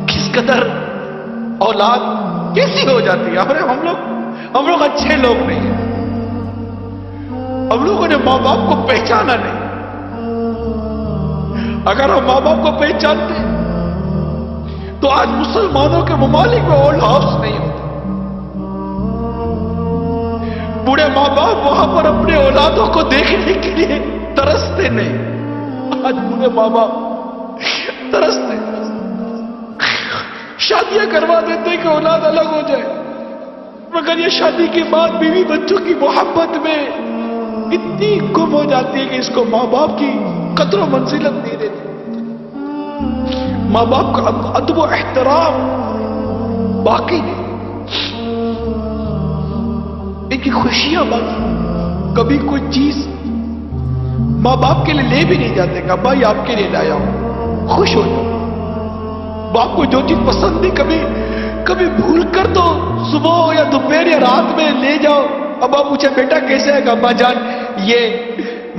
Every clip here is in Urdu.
کس قدر اولاد کیسی ہو جاتی ہے. ہم لوگ اچھے لوگ نہیں ہیں. ہم لوگوں نے ماں باپ کو پہچانا نہیں. اگر ہم ماں باپ کو پہچانتے تو آج مسلمانوں کے ممالک میں اولڈ ہاؤس نہیں ہوتا. بوڑھے ماں باپ وہاں پر اپنے اولادوں کو دیکھنے کے لیے ترستے نہیں. آج بوڑھے ماں باپ ترستے, شادیاں کروا دیتے کہ اولاد الگ ہو جائے, مگر یہ شادی کے بعد بیوی بچوں کی محبت میں اتنی گم ہو جاتی ہے کہ اس کو ماں باپ کی قدر و منزلت نہیں دیتی. ماں باپ کا ادب و احترام باقی نہیں, ان کی خوشیاں باقی. کبھی کوئی چیز ماں باپ کے لیے لے بھی نہیں جاتے کہ بھائی آپ کے لیے لایا ہوں, خوش ہو جاؤ. باپ کو جو چیز پسند نہیں کبھی بھول کر تو صبح ہو یا دوپہر یا رات میں لے جاؤ. ابا پوچھے بیٹا کیسے ہے؟ ابا جان یہ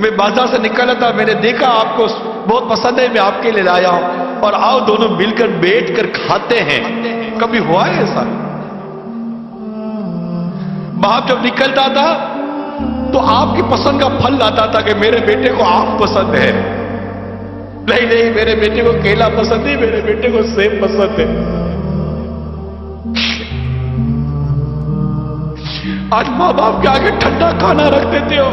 میں بازار سے نکلا تھا, میں نے دیکھا آپ کو بہت پسند ہے, میں آپ کے لیے لایا ہوں, اور آؤ دونوں مل کر بیٹھ کر کھاتے ہیں. کبھی ہوا ہے ایسا؟ باپ جب نکلتا تھا تو آپ کی پسند کا پھل لاتا تھا کہ میرے بیٹے کو آم پسند ہے. نہیں میرے بیٹے کو کیلا پسند نہیں, میرے بیٹے کو سیب پسند ہے. آج ماں باپ کے آگے ٹھنڈا کھانا رکھ دیتے ہو,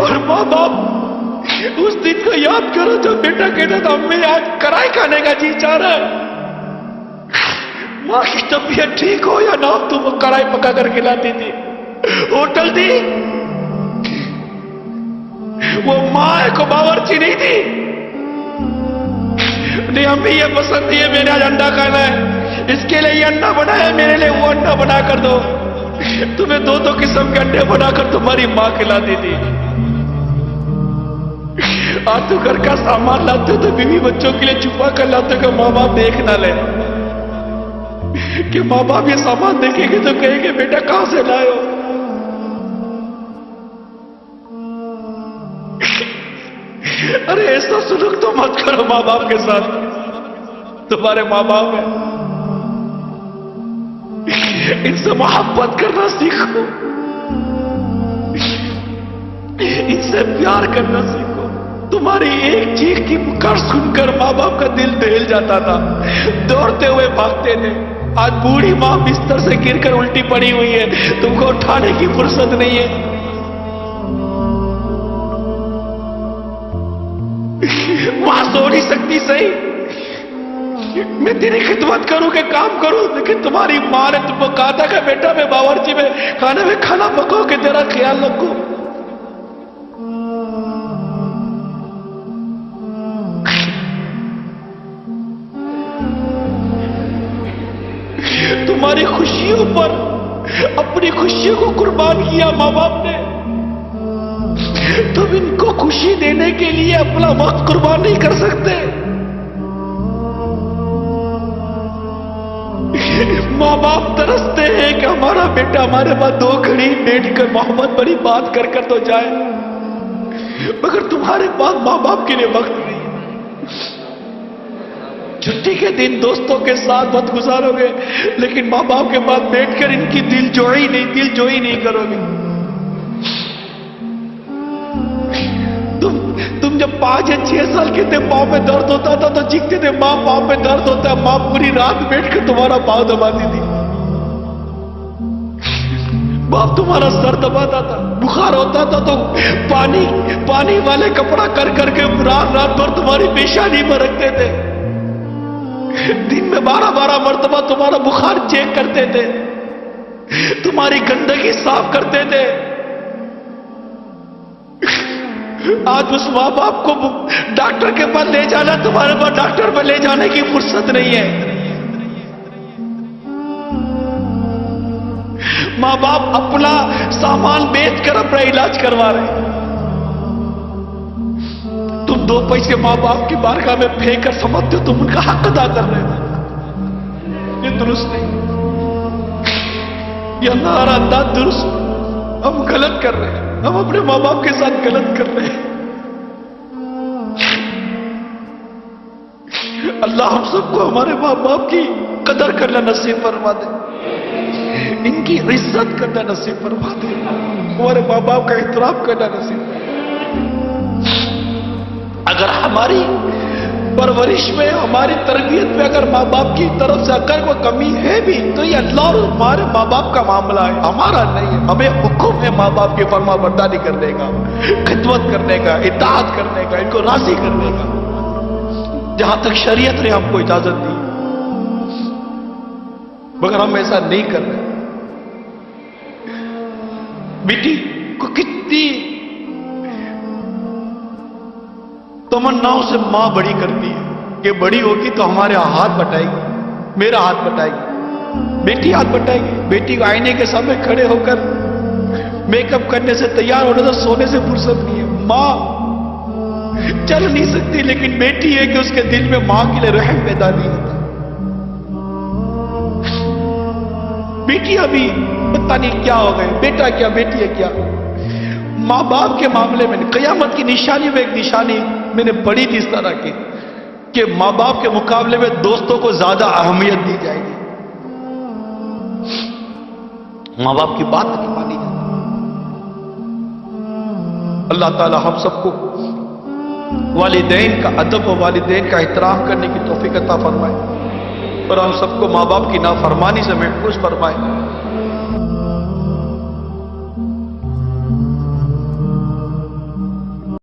اور ماں باپ اس دن کو یاد کرو جب بیٹا کہتا تھا امی آج کڑھائی کھانے کا جی چاہ رہا ہے. ماں کی طبیعت ٹھیک ہو یا نہ ہو تم کڑھائی پکا کر کھلاتی تھی. ہوٹل دی وہ ماں کو باورچی نہیں تھی. نہیں امی یہ پسند نہیں ہے, میں نے آج انڈا کھانا ہے, اس کے لیے یہ انڈا بنایا, میرے لیے وہ انڈا بنا کر دو. تمہیں دو قسم کے انڈے بنا کر تمہاری ماں کھلاتی تھی. آج تو گھر کا سامان لاتے ہو تو بیوی بچوں کے لیے چھپا کر لاتے ہو کہ ماں باپ دیکھ نہ لے, کہ ماں باپ یہ سامان دیکھیں گے تو کہیں گے بیٹا کہاں سے لائے ہو. ارے ایسا سلوک تو مت کرو ماں باپ کے ساتھ. تمہارے ماں باپ ہیں, ان سے محبت کرنا سیکھو, ان سے پیار کرنا سیکھو. تمہاری ایک چیخ کی پکار سن کر ماں باپ کا دل دہل جاتا تھا, دوڑتے ہوئے بھاگتے تھے. آج بوڑھی ماں بستر سے گر کر الٹی پڑی ہوئی ہے, تم کو اٹھانے کی فرصت نہیں ہے. وہاں سو نہیں سکتی صحیح, میں تیری خدمت کروں کہ کام کروں, لیکن تمہاری ماں نے تم کو کہا تھا کہ بیٹا میں باورچی میں کھانا پکاؤ کہ تیرا خیال رکھوں. تمہاری خوشیوں پر اپنی خوشیوں کو قربان کیا ماں باپ نے. تم ان کو خوشی دینے کے لیے اپنا وقت قربان نہیں کر سکتے. ماں باپ ترستے ہیں کہ ہمارا بیٹا ہمارے پاس 2 گھڑی بیٹھ کر محبت بڑی بات کر تو جائے, مگر تمہارے پاس ماں باپ کے لیے وقت نہیں. چھٹی کے دن دوستوں کے ساتھ وقت گزارو گے, لیکن ماں باپ کے پاس بیٹھ کر ان کی دل جوئی نہیں کرو گے. تم جب 5 یا 6 سال کے تھے, پاؤں میں درد ہوتا تھا تو چیختے تھے ماں پاؤں میں درد ہوتا ہے. ماں پوری رات بیٹھ کر تمہارا پاؤں دباتی تھی. باپ تمہارا سر دباتا تھا. بخار ہوتا تھا تو پانی والے کپڑا کر کے رات بھر تمہاری پیشانی میں رکھتے تھے. دن میں 12 مرتبہ تمہارا بخار چیک کرتے تھے, تمہاری گندگی صاف کرتے تھے. آج اس ماں باپ کو ڈاکٹر کے پاس لے جانا, تمہارے پاس ڈاکٹر پہ لے جانے کی فرصت نہیں ہے. ماں باپ اپنا سامان بیچ کر اپنا علاج کروا رہے ہیں. تم 2 پیسے ماں باپ کی بارگاہ میں پھینک کر سمجھتے ہو تم ان کا حق ادا کر رہے ہو. یہ درست نہیں, یہ ہمارا انداز درست, ہم غلط کر رہے ہیں. ہم اپنے ماں باپ کے ساتھ غلط کر رہے ہیں. اللہ ہم سب کو ہمارے ماں باپ کی قدر کرنا نصیب فرما دے, ان کی عزت کرنا نصیب فرما دے, ہمارے ماں باپ کا احترام کرنا نصیب فرما دے. اگر ہماری پرورش میں, ہماری تربیت میں اگر ماں باپ کی طرف سے اگر کوئی کمی ہے بھی تو یہ اللہ اور ہمارے ماں باپ کا معاملہ ہے, ہمارا نہیں ہے. ہمیں حکم ہے ماں باپ کی فرما برداری کرنے کا, خدمت کرنے کا, اطاعت کرنے کا, ان کو راضی کرنے کا, جہاں تک شریعت نے ہم کو اجازت دی. مگر ہم ایسا نہیں کر رہے. بیٹی کو کتنی تمناؤں سے ماں بڑی کرتی ہے کہ بڑی ہوگی تو ہمارے ہاتھ بٹائے گی, میرا ہاتھ بٹائے گی, بیٹی ہاتھ بٹائے گی. بیٹی کو آئینے کے سامنے کھڑے ہو کر میک اپ کرنے سے, تیار ہونے سے, سونے سے فرصت نہیں ہے. ماں چل نہیں سکتی, لیکن بیٹی ہے کہ اس کے دل میں ماں کے لیے رحم پیدا نہیں ہوتا. بیٹی ابھی پتہ نہیں کیا ہو گئے, بیٹا کیا بیٹی ہے کیا. ماں باپ کے معاملے میں قیامت کی نشانی میں ایک نشانی میں نے پڑھی تھی اس طرح کی کہ ماں باپ کے مقابلے میں دوستوں کو زیادہ اہمیت دی جائے گی. ماں باپ کی بات نہیں مانی جاتی. اللہ تعالی ہم سب کو والدین کا ادب و والدین کا احترام کرنے کی توفیق عطا فرمائے, اور ہم سب کو ماں باپ کی نافرمانی سے محفوظ فرمائے.